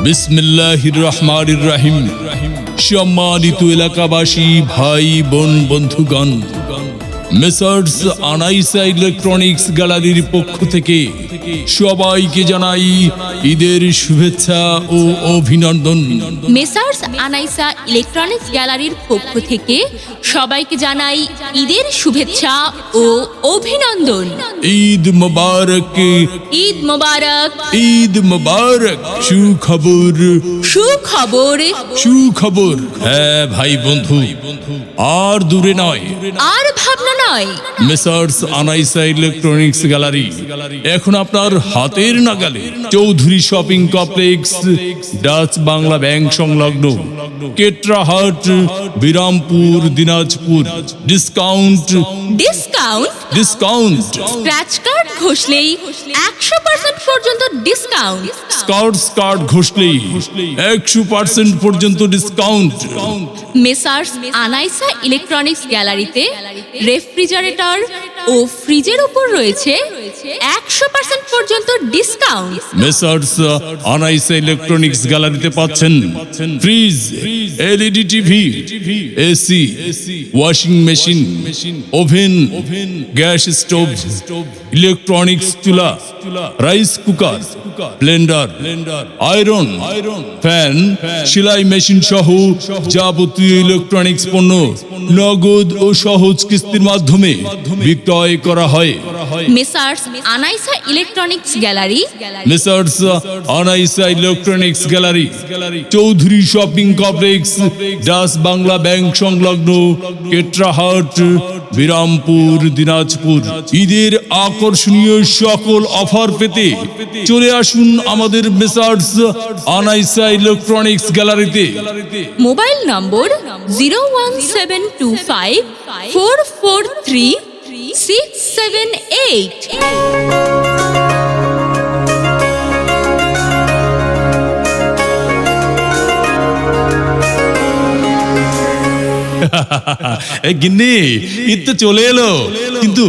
বিসমিল্লাহির রহমানির রহিম। সম্মানিত এলাকাবাসী, ভাই বোন, বন্ধুগণ, মেসার্স আনাইসা ইলেকট্রনিক্স গ্যালারির পক্ষ থেকে সবাইকে জানাই ঈদের শুভেচ্ছা ও অভিনন্দন। মেসার্স আনাইসা ইলেকট্রনিক্স গ্যালারির পক্ষ থেকে সবাইকে জানাই ঈদের শুভেচ্ছা ও অভিনন্দন। ঈদ মোবারক, ঈদ মোবারক, ঈদ মোবারক। সুখবর, সুখবর, সুখবর। হ্যাঁ ভাই বন্ধু, আর দূরে নয়, আর ভাবনা নয়। মেসার্স আনাইসা ইলেকট্রনিক্স গ্যালারি এখন আপনার হাতের নাগালে। Chowdhury shopping complex, Dutch Bangla bank সংলগ্ন, Ketrahat, Birampur, Dinajpur. Discount, discount, discount. Scratch card ঘষলেই 100% পর্যন্ত ডিসকাউন্ট। স্কার্টস কার্ড ঘষলেই 100% পর্যন্ত ডিসকাউন্ট। মেসার্স আনাইসা ইলেকট্রনিক্স গ্যালারিতে রেফ্রিজারেটর ও ফ্রিজের উপর রয়েছে 100% পর্যন্ত ডিসকাউন্ট। মেসার্স আনাইসা ইলেকট্রনিক্স গ্যালারিতে পাচ্ছেন fridge, LED TV, AC, washing machine, oven, gas stove, electronics চুলা, rice cooker, blender, iron, fan, সেলাই মেশিন সহ যাবতীয় ইলেকট্রনিক্স পণ্য নগদ ও সহজ কিস্তির মাধ্যমে বিক্রয় করা হয়। Messrs Anaisa electronics gallery, messrs Anaisa electronics gallery, Chowdhury shopping complex, Dutch Bangla bank সংলগ্ন, কেটরাহাট, বিরামপুর, দিনাজপুর। ঈদের আকর্ষণীয় সকল অফার পেতে চলে আসুন আমাদের মেসার্স আনাইসা ইলেকট্রনিক্স গ্যালারিতে। মোবাইল নম্বর 01725443678। গিন্নি, ঈদ তো চলে এলো, কিন্তু